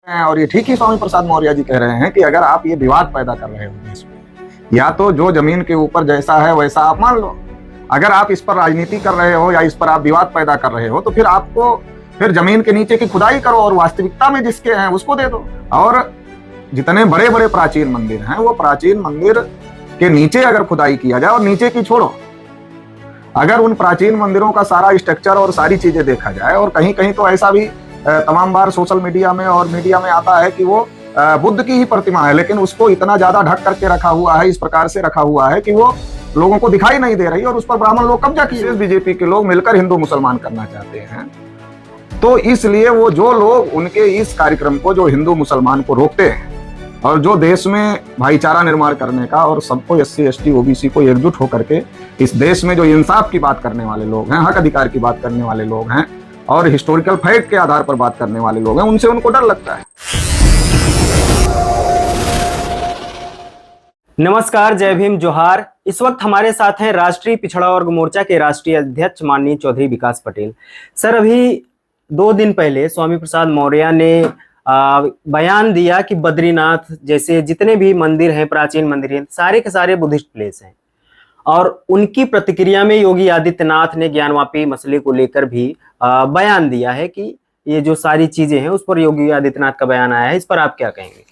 हैं और ये ठीक ही स्वामी प्रसाद मौर्य जी कह रहे हैं कि अगर आप ये विवाद पैदा कर रहे हो देश में, या तो जो जमीन के ऊपर जैसा है वैसा आप मान लो। अगर आप इस पर राजनीति कर रहे हो या इस पर आप विवाद पैदा कर रहे हो तो फिर आपको फिर जमीन के नीचे की खुदाई करो और वास्तविकता में जिसके हैं उसको दे दो। और जितने बड़े बड़े प्राचीन मंदिर हैं वो प्राचीन मंदिर के नीचे अगर खुदाई किया जाए, और नीचे की छोड़ो, अगर उन प्राचीन मंदिरों का सारा स्ट्रक्चर और सारी चीजें देखा जाए, और कहीं कहीं तो ऐसा भी तमाम बार सोशल मीडिया में और मीडिया में आता है कि वो बुद्ध की ही प्रतिमा है, लेकिन उसको इतना ज्यादा ढक करके रखा हुआ है, इस प्रकार से रखा हुआ है कि वो लोगों को दिखाई नहीं दे रही, और उस पर ब्राह्मण लोग कब्जा किए। बीजेपी के लोग मिलकर हिंदू मुसलमान करना चाहते हैं, तो इसलिए वो जो लोग उनके इस कार्यक्रम को, जो हिंदू मुसलमान को रोकते हैं और जो देश में भाईचारा निर्माण करने का और सबको SC ST OBC को एकजुट होकर के इस देश में जो इंसाफ की बात करने वाले लोग हैं, हक अधिकार की बात करने वाले लोग हैं और हिस्टोरिकल फैक्ट के आधार पर बात करने वाले लोग हैं, उनसे उनको डर लगता है। नमस्कार, जय भीम, जोहार। इस वक्त हमारे साथ हैं राष्ट्रीय पिछड़ा वर्ग मोर्चा के राष्ट्रीय अध्यक्ष माननीय चौधरी विकास पटेल। सर, अभी 2 दिन पहले स्वामी प्रसाद मौर्य ने बयान दिया कि बद्रीनाथ जैसे जितने भी मंदिर हैं, प्राचीन मंदिर हैं, सारे के सारे बुद्धिस्ट प्लेस हैं। और उनकी प्रतिक्रिया में योगी आदित्यनाथ ने ज्ञानवापी मसले को लेकर भी बयान दिया है कि ये जो सारी चीजें हैं उस पर योगी आदित्यनाथ का बयान आया है। इस पर आप क्या कहेंगे?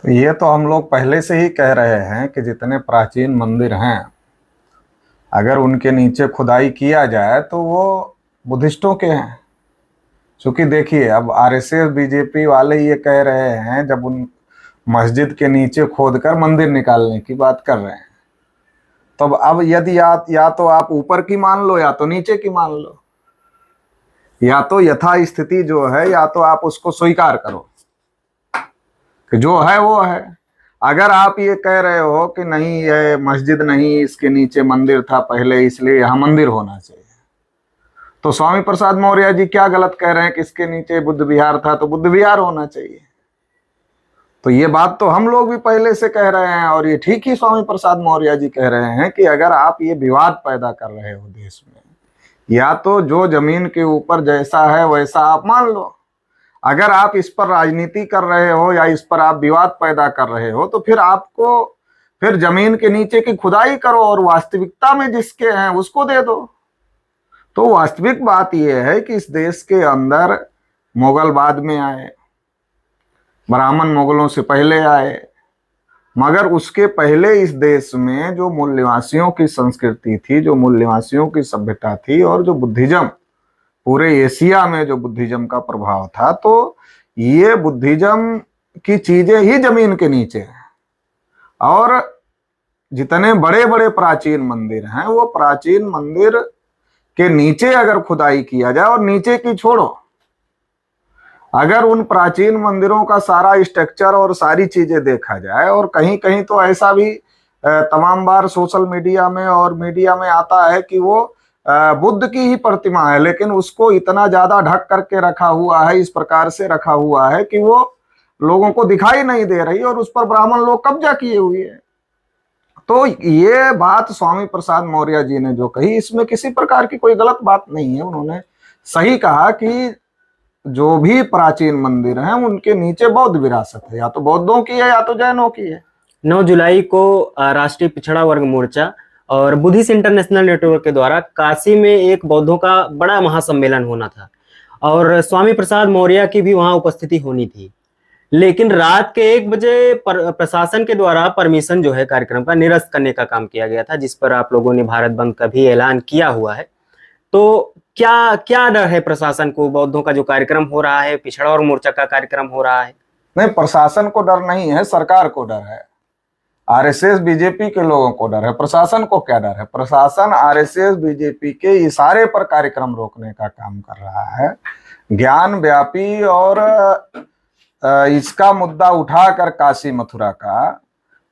तो ये तो हम लोग पहले से ही कह रहे हैं कि जितने प्राचीन मंदिर हैं अगर उनके नीचे खुदाई किया जाए तो वो बुद्धिस्टों के हैं। क्योंकि देखिए, अब RSS BJP वाले ये कह रहे हैं, जब उन मस्जिद के नीचे खोदकर मंदिर निकालने की बात कर रहे हैं, तो अब यदि या तो आप ऊपर की मान लो या तो नीचे की मान लो, या तो यथा स्थिति जो है या तो आप उसको स्वीकार करो कि जो है वो है। अगर आप ये कह रहे हो कि नहीं, ये मस्जिद नहीं, इसके नीचे मंदिर था पहले, इसलिए यहाँ मंदिर होना चाहिए, तो स्वामी प्रसाद मौर्य जी क्या गलत कह रहे हैं कि इसके नीचे बुद्ध विहार था तो बुद्ध विहार होना चाहिए। तो ये बात तो हम लोग भी पहले से कह रहे हैं और ये ठीक ही स्वामी प्रसाद मौर्य जी कह रहे हैं कि अगर आप ये विवाद पैदा कर रहे हो देश में, या तो जो जमीन के ऊपर जैसा है वैसा आप मान लो। अगर आप इस पर राजनीति कर रहे हो या इस पर आप विवाद पैदा कर रहे हो तो फिर आपको फिर जमीन के नीचे की खुदाई करो और वास्तविकता में जिसके हैं उसको दे दो। तो वास्तविक बात यह है कि इस देश के अंदर मुगल बाद में आए, ब्राह्मण मुगलों से पहले आए, मगर उसके पहले इस देश में जो मूल निवासियों की संस्कृति थी, जो मूल निवासियों की सभ्यता थी और जो बुद्धिज्म, पूरे एशिया में जो बुद्धिज्म का प्रभाव था, तो ये बुद्धिज्म की चीजें ही जमीन के नीचे हैं। और जितने बड़े बड़े प्राचीन मंदिर हैं वो प्राचीन मंदिर के नीचे अगर खुदाई किया जाए, और नीचे की छोड़ो, अगर उन प्राचीन मंदिरों का सारा स्ट्रक्चर और सारी चीजें देखा जाए, और कहीं कहीं तो ऐसा भी तमाम बार सोशल मीडिया में और मीडिया में आता है कि वो बुद्ध की ही प्रतिमा है, लेकिन उसको इतना ज्यादा ढक करके रखा हुआ है, इस प्रकार से रखा हुआ है कि वो लोगों को दिखाई नहीं दे रही, और उस पर ब्राह्मण लोग कब्जा किए हुए हैं। तो ये बात स्वामी प्रसाद मौर्य जी ने जो कही, इसमें किसी प्रकार की कोई गलत बात नहीं है। उन्होंने सही कहा कि जो भी प्राचीन मंदिर हैं उनके नीचे बौद्ध विरासत है, या तो बौद्धों की है या तो जैनों की है। 9 जुलाई को राष्ट्रीय पिछड़ा वर्ग मोर्चा और बुद्धिस्ट इंटरनेशनल नेटवर्क के द्वारा काशी में एक बौद्धों का बड़ा महासम्मेलन होना था, और स्वामी प्रसाद मौर्य की भी वहां उपस्थिति होनी थी। लेकिन रात के 1 बजे प्रशासन के द्वारा परमिशन जो है कार्यक्रम का निरस्त करने का काम किया गया था, जिस पर आप लोगों ने भारत बंद का भी ऐलान किया हुआ है। तो क्या क्या डर है प्रशासन को? बौद्धों का जो कार्यक्रम हो रहा है, पिछड़ा और मोर्चा का कार्यक्रम हो रहा है। नहीं, प्रशासन को डर नहीं है, सरकार को डर है। RSS BJP के लोगों को डर है, प्रशासन को क्या डर है? प्रशासन RSS BJP के इशारे पर कार्यक्रम रोकने का काम कर रहा है। ज्ञान व्यापी और इसका मुद्दा उठाकर काशी मथुरा का,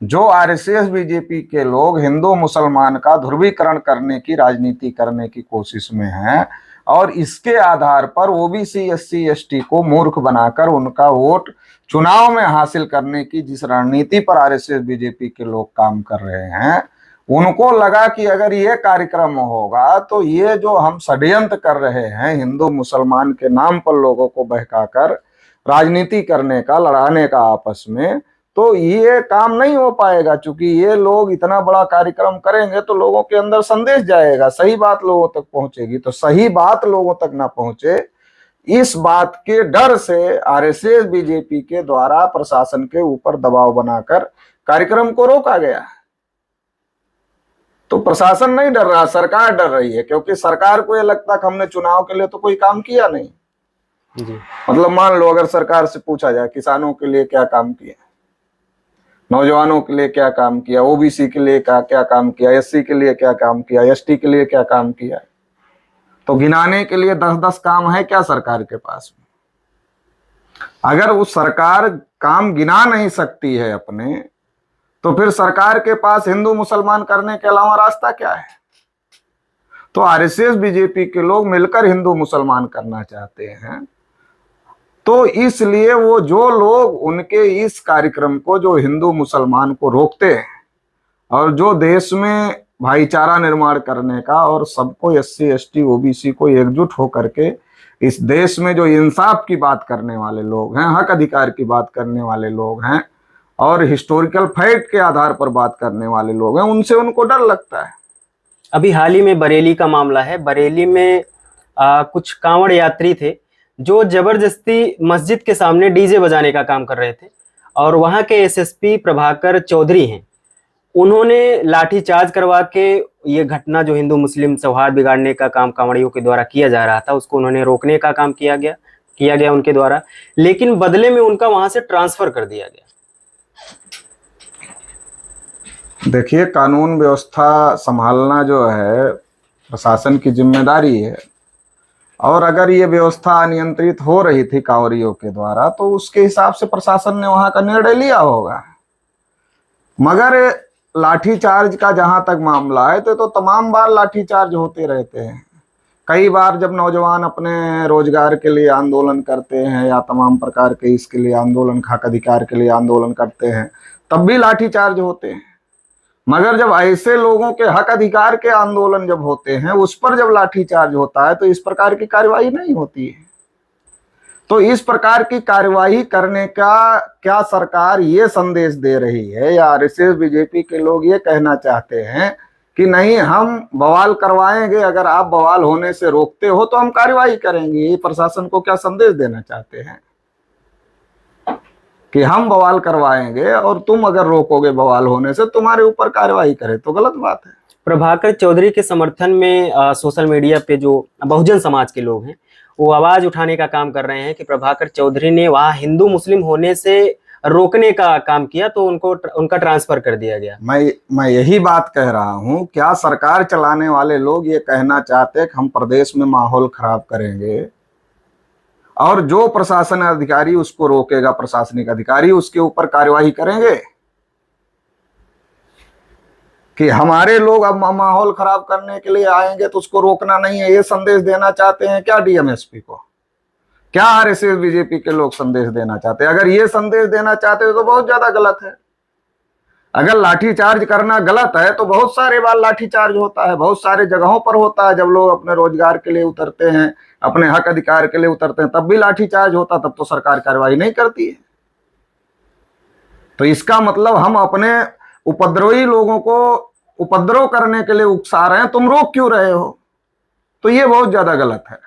जो RSS BJP के लोग हिंदू मुसलमान का ध्रुवीकरण करने की राजनीति करने की कोशिश में हैं, और इसके आधार पर OBC SC ST को मूर्ख बनाकर उनका वोट चुनाव में हासिल करने की जिस रणनीति पर RSS BJP के लोग काम कर रहे हैं, उनको लगा कि अगर ये कार्यक्रम होगा तो ये जो हम षड्यंत्र कर रहे हैं हिंदू मुसलमान के नाम पर लोगों को बहकाकर राजनीति करने का, लड़ाने का आपस में, तो ये काम नहीं हो पाएगा। क्योंकि ये लोग इतना बड़ा कार्यक्रम करेंगे तो लोगों के अंदर संदेश जाएगा, सही बात लोगों तक पहुंचेगी। तो सही बात लोगों तक ना पहुंचे, इस बात के डर से आरएसएस बीजेपी के द्वारा प्रशासन के ऊपर दबाव बनाकर कार्यक्रम को रोका गया। तो प्रशासन नहीं डर रहा, सरकार डर रही है, क्योंकि सरकार को यह लगता है कि हमने चुनाव के लिए तो कोई काम किया नहीं जी। मतलब मान लो अगर सरकार से पूछा जाए किसानों के लिए क्या काम किया, नौजवानों के लिए क्या काम किया, ओबीसी के लिए क्या काम किया, एससी के लिए क्या काम किया, एसटी के लिए क्या काम किया, तो गिनाने के लिए 10-10 काम है क्या सरकार के पास में? अगर वो सरकार काम गिना नहीं सकती है अपने, तो फिर सरकार के पास हिंदू मुसलमान करने के अलावा रास्ता क्या है? तो आरएसएस बीजेपी के लोग मिलकर हिंदू मुसलमान करना चाहते हैं। तो इसलिए वो जो लोग उनके इस कार्यक्रम को, जो हिंदू मुसलमान को रोकते हैं और जो देश में भाईचारा निर्माण करने का और सबको एससी एसटी ओबीसी को एकजुट होकर के इस देश में जो इंसाफ की बात करने वाले लोग हैं, हक अधिकार की बात करने वाले लोग हैं और हिस्टोरिकल फैक्ट के आधार पर बात करने वाले लोग हैं, उनसे उनको डर लगता है। अभी हाल ही में बरेली का मामला है। बरेली में कुछ कांवड़ यात्री थे जो जबरदस्ती मस्जिद के सामने डीजे बजाने का काम कर रहे थे और वहां के एसएसपी प्रभाकर चौधरी हैं, उन्होंने लाठीचार्ज करवा के ये घटना जो हिंदू मुस्लिम सौहार्द बिगाड़ने का काम कांवड़ियों के द्वारा किया जा रहा था उसको उन्होंने रोकने का काम किया गया उनके द्वारा, लेकिन बदले में उनका वहां से ट्रांसफर कर दिया गया। देखिए, कानून व्यवस्था संभालना जो है प्रशासन की जिम्मेदारी है और अगर ये व्यवस्था अनियंत्रित हो रही थी कांवरियों के द्वारा तो उसके हिसाब से प्रशासन ने वहां का निर्णय लिया होगा। मगर लाठीचार्ज का जहां तक मामला है तो तमाम बार लाठीचार्ज होते रहते हैं। कई बार जब नौजवान अपने रोजगार के लिए आंदोलन करते हैं या तमाम प्रकार के इसके लिए आंदोलन, हक अधिकार के लिए आंदोलन करते हैं, तब भी लाठीचार्ज होते हैं। मगर जब ऐसे लोगों के हक अधिकार के आंदोलन जब होते हैं, उस पर जब लाठीचार्ज होता है तो इस प्रकार की कार्यवाही नहीं होती है। तो इस प्रकार की कार्यवाही करने का क्या सरकार ये संदेश दे रही है या आरएसएस बीजेपी के लोग ये कहना चाहते हैं कि नहीं, हम बवाल करवाएंगे, अगर आप बवाल होने से रोकते हो तो हम कार्रवाई करेंगे? ये प्रशासन को क्या संदेश देना चाहते हैं कि हम बवाल करवाएंगे और तुम अगर रोकोगे बवाल होने से, तुम्हारे ऊपर कार्रवाई करें? तो गलत बात है। प्रभाकर चौधरी के समर्थन में सोशल मीडिया पे जो बहुजन समाज के लोग हैं वो आवाज उठाने का काम कर रहे हैं कि प्रभाकर चौधरी ने वहां हिंदू मुस्लिम होने से रोकने का काम किया तो उनका ट्रांसफर कर दिया गया। मैं यही बात कह रहा हूं, क्या सरकार चलाने वाले लोग ये कहना चाहते हैं कि हम प्रदेश में माहौल खराब करेंगे और जो प्रशासन अधिकारी उसको रोकेगा, प्रशासनिक अधिकारी उसके ऊपर कार्यवाही करेंगे? कि हमारे लोग अब माहौल खराब करने के लिए आएंगे तो उसको रोकना नहीं है, ये संदेश देना चाहते हैं क्या डीएमएसपी को? क्या आरएसएस बीजेपी के लोग संदेश देना चाहते हैं? अगर ये संदेश देना चाहते हैं तो बहुत ज्यादा गलत है। अगर लाठीचार्ज करना गलत है तो बहुत सारे बार लाठीचार्ज होता है, बहुत सारे जगहों पर होता है। जब लोग अपने रोजगार के लिए उतरते हैं, अपने हक अधिकार के लिए उतरते हैं, तब भी लाठीचार्ज होता, तब तो सरकार कार्रवाई नहीं करती है। तो इसका मतलब हम अपने उपद्रवी लोगों को उपद्रव करने के लिए उकसा रहे हैं, तुम रोक क्यों रहे हो? तो ये बहुत ज्यादा गलत है।